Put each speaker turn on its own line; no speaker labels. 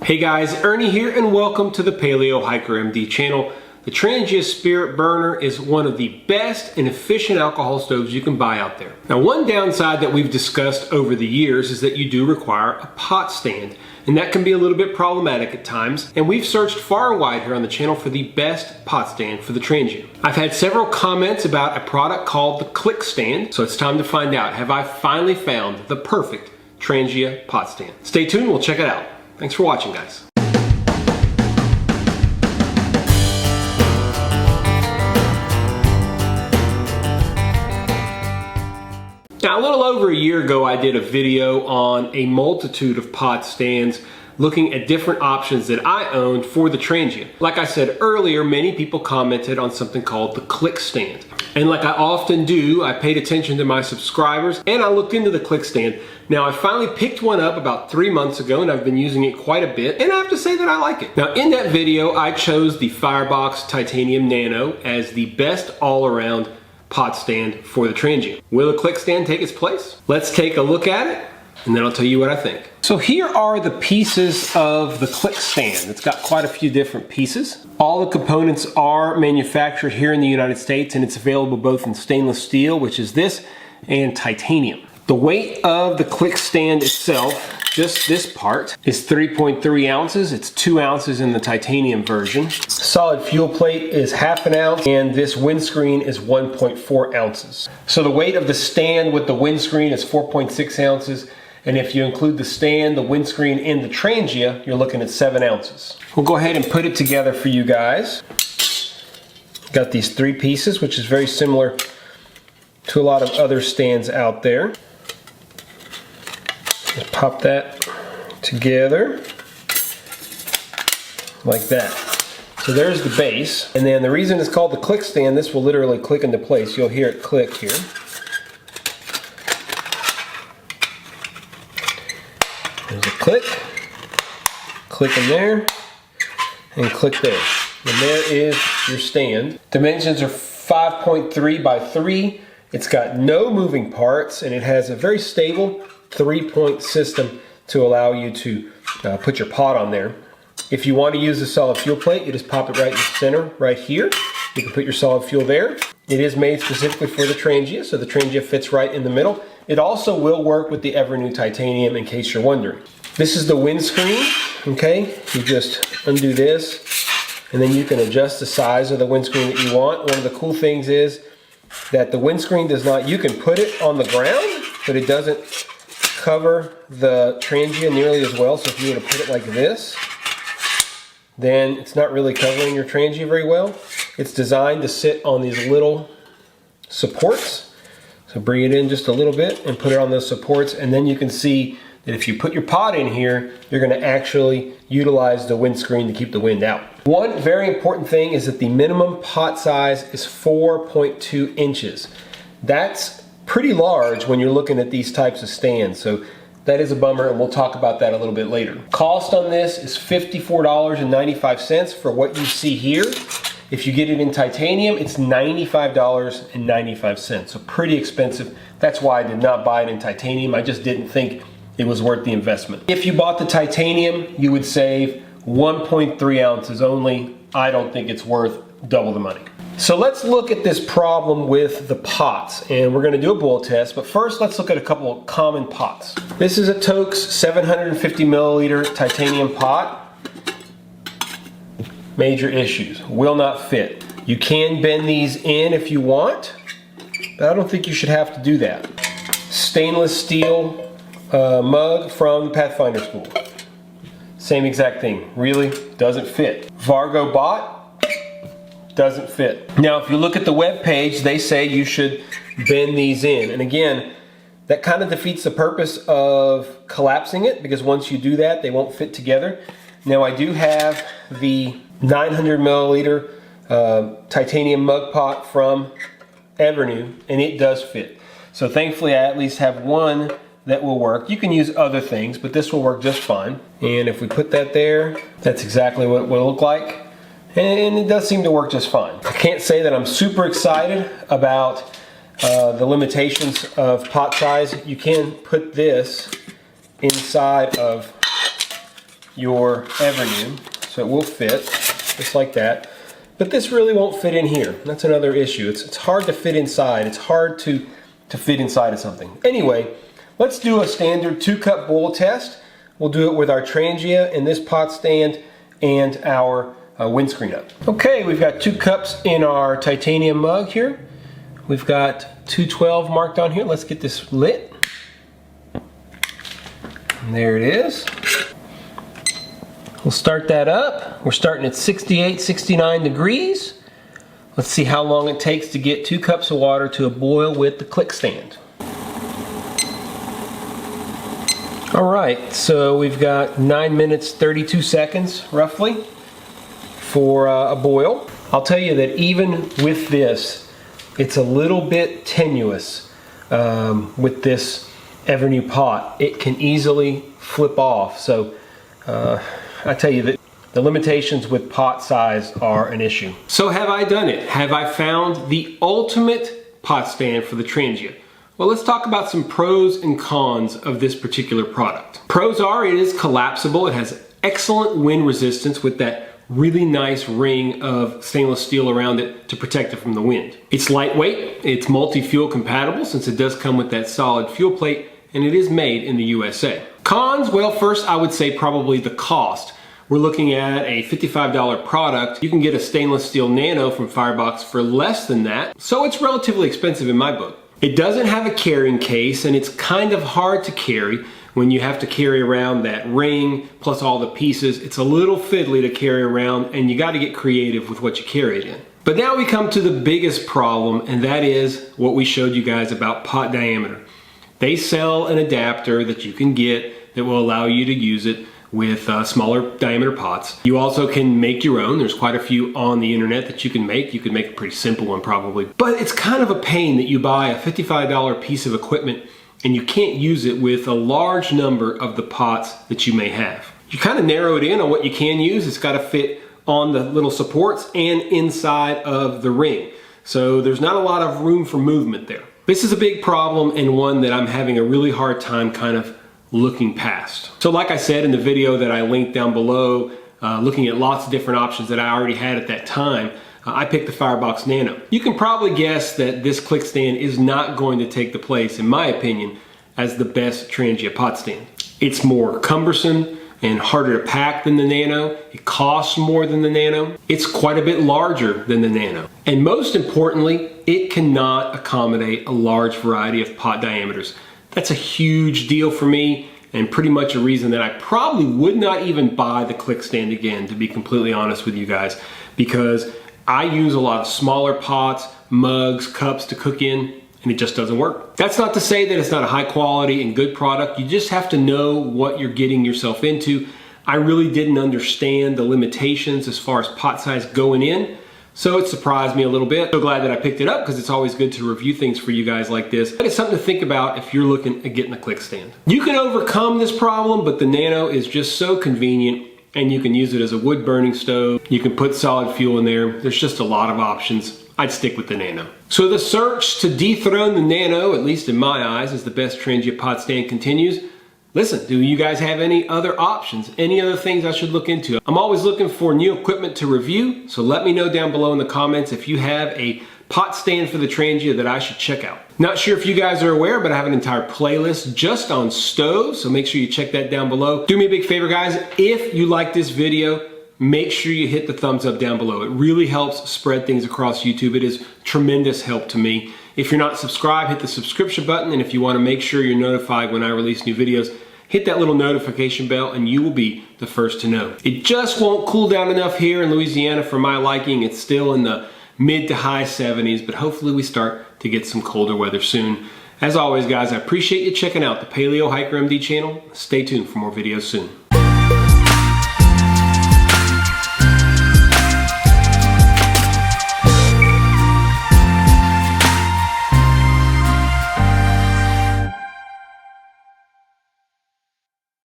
Hey guys, Ernie here and welcome to the Paleo Hiker MD channel. The Trangia Spirit Burner is one of the best and efficient alcohol stoves you can buy out there. Now, one downside that we've discussed over the years is that you do require a pot stand, and that can be a little bit problematic at times, and we've searched far and wide here on the channel for the best pot stand for the Trangia. I've had several comments about a product called the Clikstand, so it's time to find out, have I finally found the perfect Trangia pot stand? Stay tuned, we'll check it out. Thanks for watching, guys. Now, a little over a year ago, I did a video on a multitude of pot stands looking at different options that I owned for the Trangia. Like I said earlier, many people commented on something called the Clikstand. And like I often do, I paid attention to my subscribers and I looked into the Clikstand. Now, I finally picked one up about 3 months ago and I've been using it quite a bit, and I have to say that I like it. Now, in that video, I chose the Firebox Titanium Nano as the best all-around pot stand for the Trangia. Will the Clikstand take its place? Let's take a look at it and then I'll tell you what I think. So here are the pieces of the Clikstand. It's got quite a few different pieces. All the components are manufactured here in the United States, and it's available both in stainless steel, which is this, and titanium. The weight of the Clikstand itself, just this part, is 3.3 ounces. It's 2 ounces in the titanium version. Solid fuel plate is ½ an ounce, and this windscreen is 1.4 ounces. So the weight of the stand with the windscreen is 4.6 ounces. And if you include the stand, the windscreen, and the Trangia, you're looking at 7 ounces. We'll go ahead and put it together for you guys. Got these 3 pieces, which is very similar to a lot of other stands out there. Just pop that together like that. So there's the base. And then the reason it's called the Clikstand, this will literally click into place. You'll hear it click here. There's a click in there, and click there. And there is your stand. Dimensions are 5.3 by 3. It's got no moving parts, and it has a very stable 3-point system to allow you to put your pot on there. If you want to use the solid fuel plate, you just pop it right in the center, right here. You can put your solid fuel there. It is made specifically for the Trangia, so the Trangia fits right in the middle. It also will work with the ever-new titanium, in case you're wondering. This is the windscreen, okay? You just undo this, and then you can adjust the size of the windscreen that you want. One of the cool things is that the windscreen does not, you can put it on the ground, but it doesn't cover the Trangia nearly as well. So if you were to put it like this, then it's not really covering your Trangia very well. It's designed to sit on these little supports. So bring it in just a little bit and put it on those supports, and then you can see that if you put your pot in here, you're going to actually utilize the windscreen to keep the wind out. One very important thing is that the minimum pot size is 4.2 inches. That's pretty large when you're looking at these types of stands, so that is a bummer, and we'll talk about that a little bit later. Cost on this is $54.95 for what you see here. If you get it in titanium, it's $95.95, so pretty expensive. That's why I did not buy it in titanium. I just didn't think it was worth the investment. If you bought the titanium, you would save 1.3 ounces only. I don't think it's worth double the money. So let's look at this problem with the pots, and we're going to do a boil test, but first let's look at a couple of common pots. This is a Toaks 750 milliliter titanium pot. Major issues, will not fit. You can bend these in if you want, but I don't think you should have to do that. Stainless steel mug from Pathfinder School. Same exact thing, really doesn't fit. Vargo bot, doesn't fit. Now if you look at the web page, they say you should bend these in, and again, that kind of defeats the purpose of collapsing it, because once you do that, they won't fit together. Now I do have the 900 milliliter titanium mug pot from Evernew, and it does fit. So thankfully I at least have one that will work. You can use other things, but this will work just fine. And if we put that there, that's exactly what it will look like. And it does seem to work just fine. I can't say that I'm super excited about the limitations of pot size. You can put this inside of your Evernew, so it will fit just like that. But this really won't fit in here. That's another issue. It's hard to fit inside. It's hard to fit inside of something. Anyway, let's do a standard 2-cup boil test. We'll do it with our Trangia and this pot stand and our windscreen up. Okay, we've got 2 cups in our titanium mug here. We've got 212 marked on here. Let's get this lit. And there it is. We'll start that up. We're starting at 68, 69 degrees. Let's see how long it takes to get 2 cups of water to a boil with the Clikstand. All right, so we've got 9 minutes, 32 seconds roughly for a boil. I'll tell you that even with this, it's a little bit tenuous with this Evernew pot. It can easily flip off. So I tell you that the limitations with pot size are an issue. So have I done it? Have I found the ultimate pot stand for the Trangia? Well, let's talk about some pros and cons of this particular product. Pros are it is collapsible. It has excellent wind resistance with that really nice ring of stainless steel around it to protect it from the wind. It's lightweight. It's multi-fuel compatible since it does come with that solid fuel plate, and it is made in the USA. Cons, well, first I would say probably the cost. We're looking at a $55 product. You can get a stainless steel Nano from Firebox for less than that, so it's relatively expensive in my book. It doesn't have a carrying case, and it's kind of hard to carry when you have to carry around that ring plus all the pieces. It's a little fiddly to carry around, and you got to get creative with what you carry it in. But now we come to the biggest problem, and that is what we showed you guys about pot diameter. They sell an adapter that you can get that will allow you to use it with smaller diameter pots. You also can make your own. There's quite a few on the internet that you can make. You can make a pretty simple one probably. But it's kind of a pain that you buy a $55 piece of equipment and you can't use it with a large number of the pots that you may have. You kind of narrow it in on what you can use. It's got to fit on the little supports and inside of the ring. So there's not a lot of room for movement there. This is a big problem and one that I'm having a really hard time kind of looking past. So like I said in the video that I linked down below, looking at lots of different options that I already had at that time, I picked the Firebox Nano. You can probably guess that this Clickstand is not going to take the place, in my opinion, as the best Trangia pot stand. It's more cumbersome and harder to pack than the Nano. It costs more than the Nano. It's quite a bit larger than the Nano. And most importantly, it cannot accommodate a large variety of pot diameters. That's a huge deal for me and pretty much a reason that I probably would not even buy the Clikstand again, to be completely honest with you guys, because I use a lot of smaller pots, mugs, cups to cook in, and it just doesn't work. That's not to say that it's not a high quality and good product. You just have to know what you're getting yourself into. I really didn't understand the limitations as far as pot size going in, so it surprised me a little bit. So glad that I picked it up because it's always good to review things for you guys like this. But it's something to think about if you're looking at getting a Clikstand. You can overcome this problem, but the Nano is just so convenient and you can use it as a wood burning stove. You can put solid fuel in there. There's just a lot of options. I'd stick with the Nano. So the search to dethrone the Nano, at least in my eyes, as the best Trangia pot stand continues. Listen, do you guys have any other options? Any other things I should look into? I'm always looking for new equipment to review, so let me know down below in the comments if you have a pot stand for the Trangia that I should check out. Not sure if you guys are aware, but I have an entire playlist just on stoves, so make sure you check that down below. Do me a big favor, guys. If you like this video, make sure you hit the thumbs up down below. It really helps spread things across YouTube. It is tremendous help to me. If you're not subscribed, hit the subscription button, and if you want to make sure you're notified when I release new videos, hit that little notification bell and you will be the first to know. It just won't cool down enough here in Louisiana for my liking. It's still in the mid to high 70s, but hopefully we start to get some colder weather soon. As always, guys, I appreciate you checking out the Paleo Hiker MD channel. Stay tuned for more videos soon.